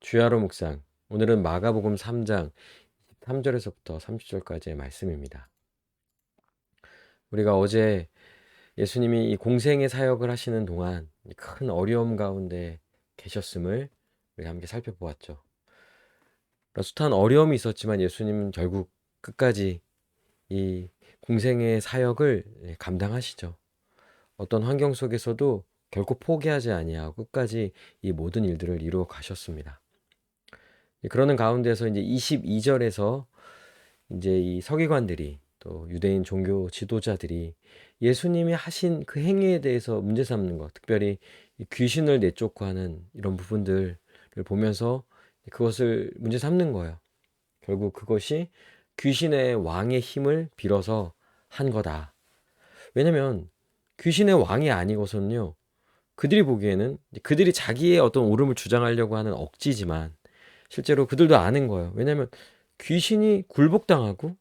주야로 묵상. 오늘은 마가복음 3장 3절에서부터 30절까지의 말씀입니다. 우리가 어제 예수님이 이 공생의 사역을 하시는 동안 큰 어려움 가운데 계셨음을 우리가 함께 살펴보았죠. 숱한 어려움이 있었지만 예수님은 결국 끝까지 이 공생의 사역을 감당하시죠. 어떤 환경 속에서도 결코 포기하지 아니하고 끝까지 이 모든 일들을 이루어 가셨습니다. 그러는 가운데서 이제 22절에서 이제 이 서기관들이 또 유대인 종교 지도자들이 예수님이 하신 그 행위에 대해서 문제 삼는 것, 특별히 이 귀신을 내쫓고 하는 이런 부분들을 보면서 그것을 문제 삼는 거예요. 결국 그것이 귀신의 왕의 힘을 빌어서 한 거다. 왜냐면 귀신의 왕이 아니고서는요, 그들이 보기에는 그들이 자기의 어떤 옳음을 주장하려고 하는 억지지만 실제로 그들도 아는 거예요. 왜냐면 귀신이 굴복당하고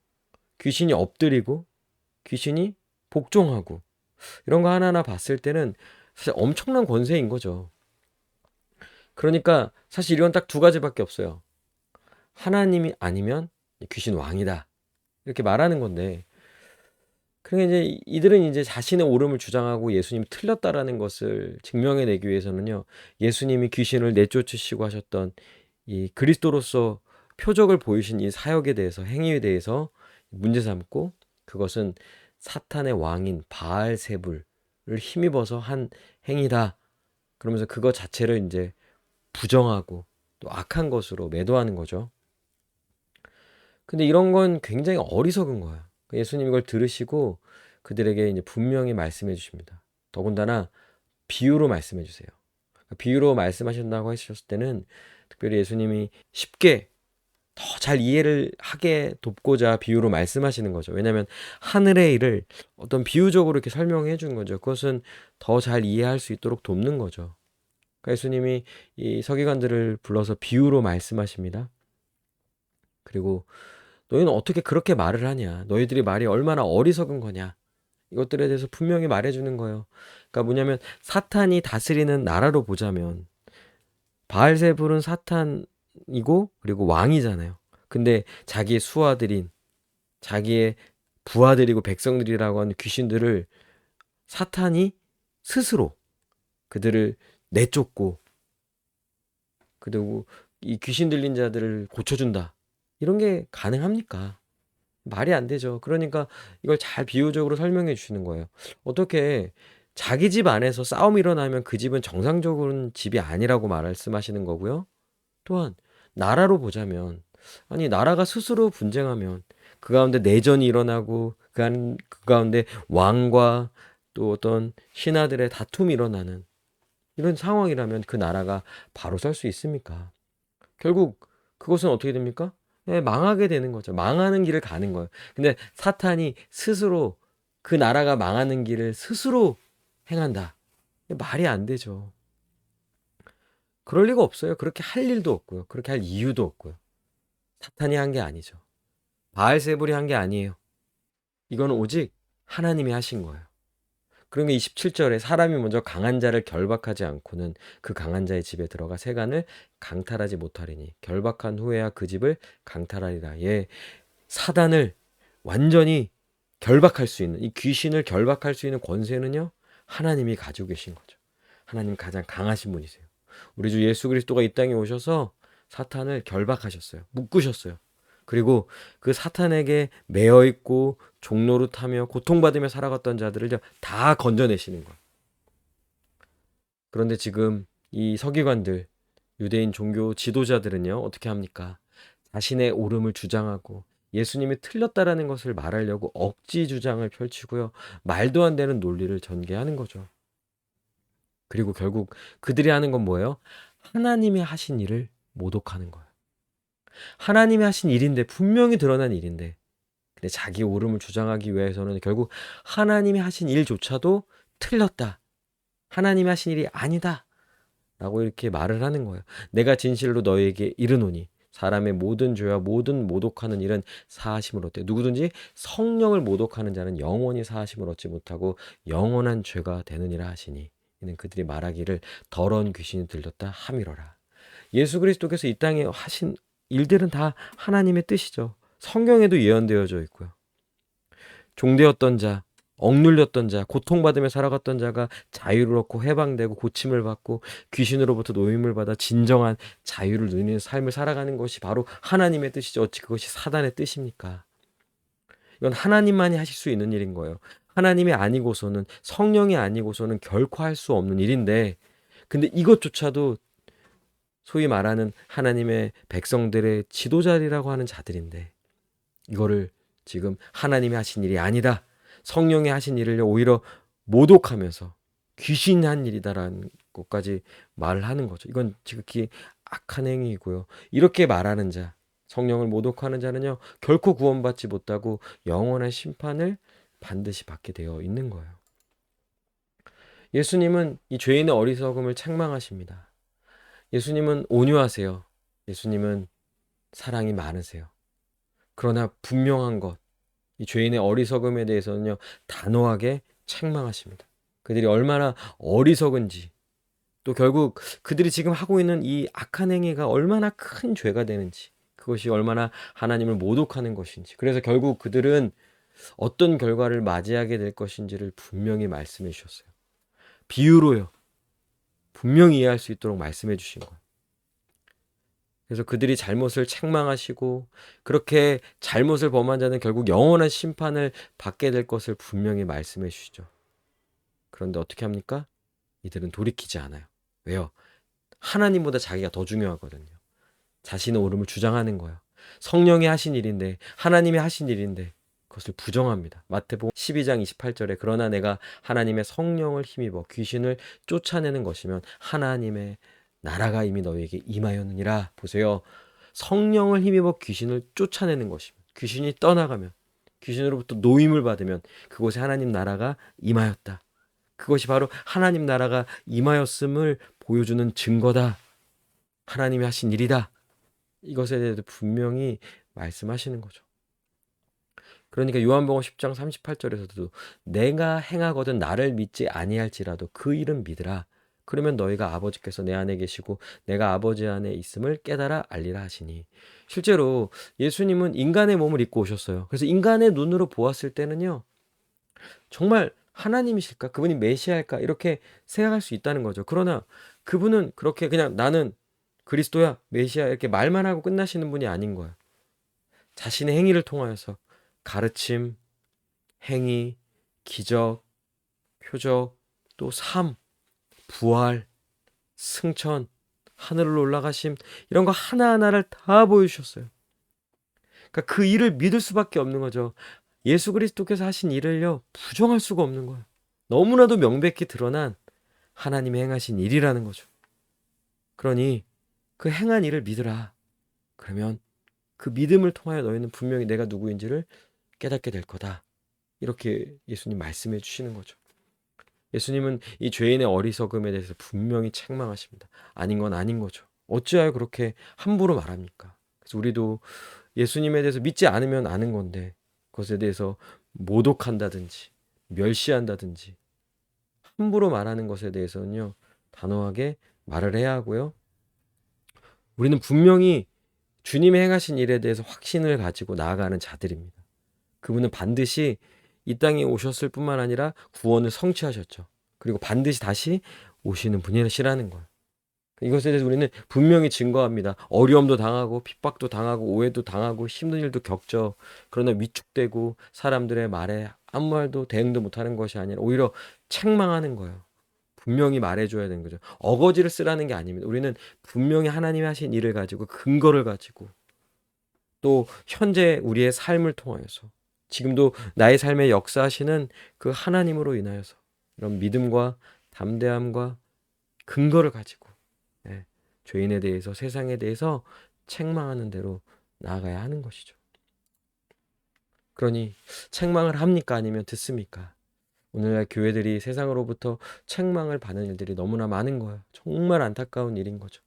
귀신이 엎드리고 귀신이 복종하고 이런 거 하나하나 봤을 때는 사실 엄청난 권세인 거죠. 그러니까 사실 이건 딱 두 가지밖에 없어요. 하나님이 아니면 귀신 왕이다. 이렇게 말하는 건데, 그러니까 이제 이들은 이제 자신의 옳음을 주장하고 예수님이 틀렸다라는 것을 증명해내기 위해서는요, 예수님이 귀신을 내쫓으시고 하셨던 이 그리스도로서 표적을 보이신 이 사역에 대해서, 행위에 대해서 문제 삼고, 그것은 사탄의 왕인 바알세불을 힘입어서 한 행위다. 그러면서 그것 자체를 이제 부정하고 또 악한 것으로 매도하는 거죠. 근데 이런 건 굉장히 어리석은 거예요. 예수님 이걸 들으시고 그들에게 이제 분명히 말씀해 주십니다. 더군다나 비유로 말씀해 주세요. 비유로 말씀하신다고 하셨을 때는 특별히 예수님이 쉽게 더 잘 이해를 하게 돕고자 비유로 말씀하시는 거죠. 왜냐하면 하늘의 일을 어떤 비유적으로 이렇게 설명해 준 거죠. 그것은 더 잘 이해할 수 있도록 돕는 거죠. 그러니까 예수님이 이 서기관들을 불러서 비유로 말씀하십니다. 그리고 너희는 어떻게 그렇게 말을 하냐? 너희들이 말이 얼마나 어리석은 거냐? 이것들에 대해서 분명히 말해주는 거예요. 그러니까 뭐냐면 사탄이 다스리는 나라로 보자면 바알세불은 사탄이고 그리고 왕이잖아요. 근데 자기의 수하들인 자기의 부하들이고 백성들이라고 하는 귀신들을 사탄이 스스로 그들을 내쫓고 그리고 이 귀신 들린 자들을 고쳐준다. 이런 게 가능합니까? 말이 안 되죠. 그러니까 이걸 잘 비유적으로 설명해 주시는 거예요. 어떻게 자기 집 안에서 싸움이 일어나면 그 집은 정상적인 집이 아니라고 말씀하시는 거고요. 또한 나라로 보자면 아니 나라가 스스로 분쟁하면 그 가운데 내전이 일어나고 그 가운데 왕과 또 어떤 신하들의 다툼이 일어나는 이런 상황이라면 그 나라가 바로 설 수 있습니까? 결국 그것은 어떻게 됩니까? 예, 망하게 되는 거죠. 망하는 길을 가는 거예요. 근데 사탄이 스스로 그 나라가 망하는 길을 스스로 행한다. 말이 안 되죠. 그럴 리가 없어요. 그렇게 할 일도 없고요. 그렇게 할 이유도 없고요. 사탄이 한 게 아니죠. 바알세불이 한 게 아니에요. 이거는 오직 하나님이 하신 거예요. 그러니까 27절에 사람이 먼저 강한 자를 결박하지 않고는 그 강한 자의 집에 들어가 세간을 강탈하지 못하리니 결박한 후에야 그 집을 강탈하리라. 예, 사단을 완전히 결박할 수 있는 이 귀신을 결박할 수 있는 권세는요 하나님이 가지고 계신 거죠. 하나님 가장 강하신 분이세요. 우리 주 예수 그리스도가 이 땅에 오셔서 사탄을 결박하셨어요. 묶으셨어요. 그리고 그 사탄에게 매여 있고 종노릇하며 고통받으며 살아갔던 자들을 다 건져내시는 거예요. 그런데 지금 이 서기관들, 유대인 종교 지도자들은요 어떻게 합니까? 자신의 옳음을 주장하고 예수님이 틀렸다라는 것을 말하려고 억지 주장을 펼치고요. 말도 안 되는 논리를 전개하는 거죠. 그리고 결국 그들이 하는 건 뭐예요? 하나님이 하신 일을 모독하는 거예요. 하나님이 하신 일인데 분명히 드러난 일인데 근데 자기 옳음을 주장하기 위해서는 결국 하나님이 하신 일조차도 틀렸다. 하나님이 하신 일이 아니다. 라고 이렇게 말을 하는 거예요. 내가 진실로 너에게 이르노니 사람의 모든 죄와 모든 모독하는 일은 사하심을 얻되 누구든지 성령을 모독하는 자는 영원히 사하심을 얻지 못하고 영원한 죄가 되느니라 하시니 이는 그들이 말하기를 더러운 귀신이 들렸다 함이로라. 예수 그리스도께서 이 땅에 하신 일들은 다 하나님의 뜻이죠. 성경에도 예언되어져 있고요. 종되었던 자, 억눌렸던 자, 고통받으며 살아갔던 자가 자유를 얻고 해방되고 고침을 받고 귀신으로부터 노임을 받아 진정한 자유를 누리는 삶을 살아가는 것이 바로 하나님의 뜻이죠. 어찌 그것이 사단의 뜻입니까? 이건 하나님만이 하실 수 있는 일인 거예요. 하나님이 아니고서는, 성령이 아니고서는 결코 할 수 없는 일인데, 근데 이것조차도 소위 말하는 하나님의 백성들의 지도자리라고 하는 자들인데, 이거를 지금 하나님이 하신 일이 아니다, 성령이 하신 일을 오히려 모독하면서 귀신이 한 일이다라는 것까지 말을 하는 거죠. 이건 지극히 악한 행위이고요. 이렇게 말하는 자, 성령을 모독하는 자는요, 결코 구원받지 못하고 영원한 심판을 반드시 받게 되어 있는 거예요. 예수님은 이 죄인의 어리석음을 책망하십니다. 예수님은 온유하세요. 예수님은 사랑이 많으세요. 그러나 분명한 것, 이 죄인의 어리석음에 대해서는요, 단호하게 책망하십니다. 그들이 얼마나 어리석은지, 또 결국 그들이 지금 하고 있는 이 악한 행위가 얼마나 큰 죄가 되는지, 그것이 얼마나 하나님을 모독하는 것인지, 그래서 결국 그들은 어떤 결과를 맞이하게 될 것인지를 분명히 말씀해 주셨어요. 비유로요. 분명히 이해할 수 있도록 말씀해 주신 거예요. 그래서 그들이 잘못을 책망하시고 그렇게 잘못을 범한 자는 결국 영원한 심판을 받게 될 것을 분명히 말씀해 주시죠. 그런데 어떻게 합니까? 이들은 돌이키지 않아요. 왜요? 하나님보다 자기가 더 중요하거든요. 자신의 옳음을 주장하는 거예요. 성령이 하신 일인데, 하나님이 하신 일인데 그것을 부정합니다. 마태복음 12장 28절에 그러나 내가 하나님의 성령을 힘입어 귀신을 쫓아내는 것이면 하나님의 나라가 이미 너희에게 임하였느니라. 보세요. 성령을 힘입어 귀신을 쫓아내는 것이면, 귀신이 떠나가면, 귀신으로부터 노임을 받으면 그곳에 하나님 나라가 임하였다. 그것이 바로 하나님 나라가 임하였음을 보여주는 증거다. 하나님이 하신 일이다. 이것에 대해서 분명히 말씀하시는 거죠. 그러니까 요한복음 10장 38절에서도 내가 행하거든 나를 믿지 아니할지라도 그 일은 믿으라. 그러면 너희가 아버지께서 내 안에 계시고 내가 아버지 안에 있음을 깨달아 알리라 하시니. 실제로 예수님은 인간의 몸을 입고 오셨어요. 그래서 인간의 눈으로 보았을 때는요, 정말 하나님이실까? 그분이 메시아일까? 이렇게 생각할 수 있다는 거죠. 그러나 그분은 그렇게 그냥 나는 그리스도야, 메시아 이렇게 말만 하고 끝나시는 분이 아닌 거예요. 자신의 행위를 통하여서 가르침, 행위, 기적, 표적, 또 삶, 부활, 승천, 하늘로 올라가심, 이런 거 하나하나를 다 보여주셨어요. 그러니까 그 일을 믿을 수밖에 없는 거죠. 예수 그리스도께서 하신 일을요, 부정할 수가 없는 거예요. 너무나도 명백히 드러난 하나님의 행하신 일이라는 거죠. 그러니 그 행한 일을 믿으라. 그러면 그 믿음을 통하여 너희는 분명히 내가 누구인지를 깨닫게 될 거다. 이렇게 예수님 말씀해 주시는 거죠. 예수님은 이 죄인의 어리석음에 대해서 분명히 책망하십니다. 아닌 건 아닌 거죠. 어찌하여 그렇게 함부로 말합니까? 그래서 우리도 예수님에 대해서 믿지 않으면 아는 건데 그것에 대해서 모독한다든지 멸시한다든지 함부로 말하는 것에 대해서는요, 단호하게 말을 해야 하고요. 우리는 분명히 주님의 행하신 일에 대해서 확신을 가지고 나아가는 자들입니다. 그분은 반드시 이 땅에 오셨을 뿐만 아니라 구원을 성취하셨죠. 그리고 반드시 다시 오시는 분이시라는 거예요. 이것에 대해서 우리는 분명히 증거합니다. 어려움도 당하고 핍박도 당하고 오해도 당하고 힘든 일도 겪죠. 그러나 위축되고 사람들의 말에 아무 말도 대응도 못하는 것이 아니라 오히려 책망하는 거예요. 분명히 말해줘야 되는 거죠. 어거지를 쓰라는 게 아닙니다. 우리는 분명히 하나님이 하신 일을 가지고 근거를 가지고 또 현재 우리의 삶을 통하여서 지금도 나의 삶에 역사하시는 그 하나님으로 인하여서 이런 믿음과 담대함과 근거를 가지고, 예, 죄인에 대해서 세상에 대해서 책망하는 대로 나아가야 하는 것이죠. 그러니 책망을 합니까? 아니면 듣습니까? 오늘날 교회들이 세상으로부터 책망을 받는 일들이 너무나 많은 거예요. 정말 안타까운 일인 거죠.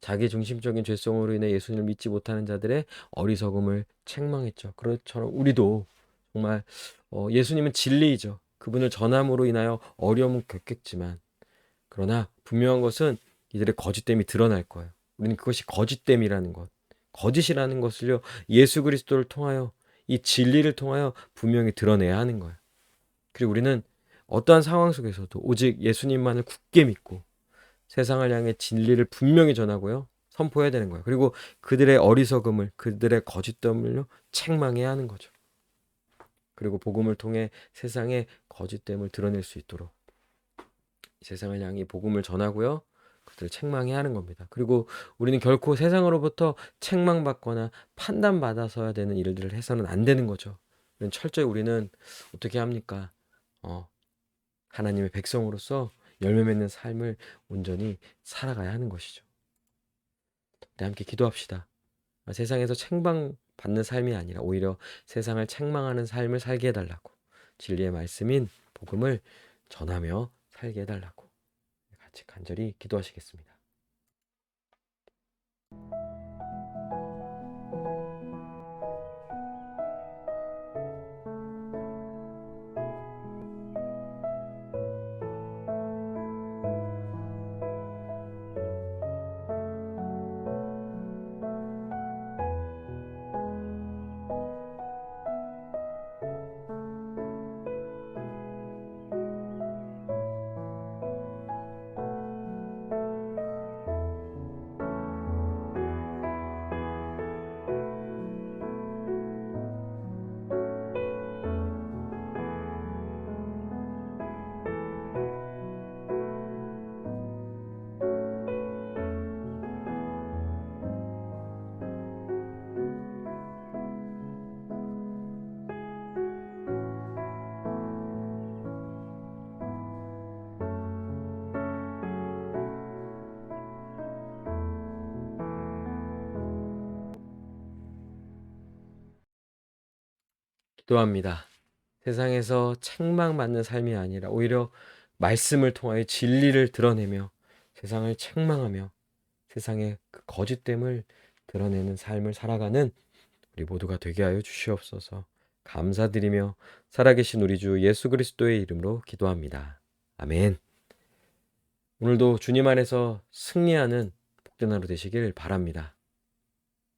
자기 중심적인 죄성으로 인해 예수님을 믿지 못하는 자들의 어리석음을 책망했죠. 그렇처럼 우리도 정말 예수님은 진리이죠. 그분을 전함으로 인하여 어려움을 겪겠지만, 그러나 분명한 것은 이들의 거짓됨이 드러날 거예요. 우리는 그것이 거짓됨이라는 것, 거짓이라는 것을요, 예수 그리스도를 통하여, 이 진리를 통하여 분명히 드러내야 하는 거예요. 그리고 우리는 어떠한 상황 속에서도 오직 예수님만을 굳게 믿고 세상을 향해 진리를 분명히 전하고요, 선포해야 되는 거예요. 그리고 그들의 어리석음을, 그들의 거짓됨을요, 책망해야 하는 거죠. 그리고 복음을 통해 세상의 거짓됨을 드러낼 수 있도록 세상을 향해 복음을 전하고요, 그들을 책망해야 하는 겁니다. 그리고 우리는 결코 세상으로부터 책망받거나 판단받아서야 되는 일들을 해서는 안 되는 거죠. 철저히 우리는 어떻게 합니까? 하나님의 백성으로서 열매 맺는 삶을 온전히 살아가야 하는 것이죠. 네, 함께 기도합시다. 세상에서 책망받는 삶이 아니라 오히려 세상을 책망하는 삶을 살게 해달라고, 진리의 말씀인 복음을 전하며 살게 해달라고 같이 간절히 기도하시겠습니다. 기도합니다. 세상에서 책망받는 삶이 아니라 오히려 말씀을 통하여 진리를 드러내며 세상을 책망하며 세상의 그 거짓됨을 드러내는 삶을 살아가는 우리 모두가 되게 하여 주시옵소서. 감사드리며 살아계신 우리 주 예수 그리스도의 이름으로 기도합니다. 아멘. 오늘도 주님 안에서 승리하는 복된 하루 되시길 바랍니다.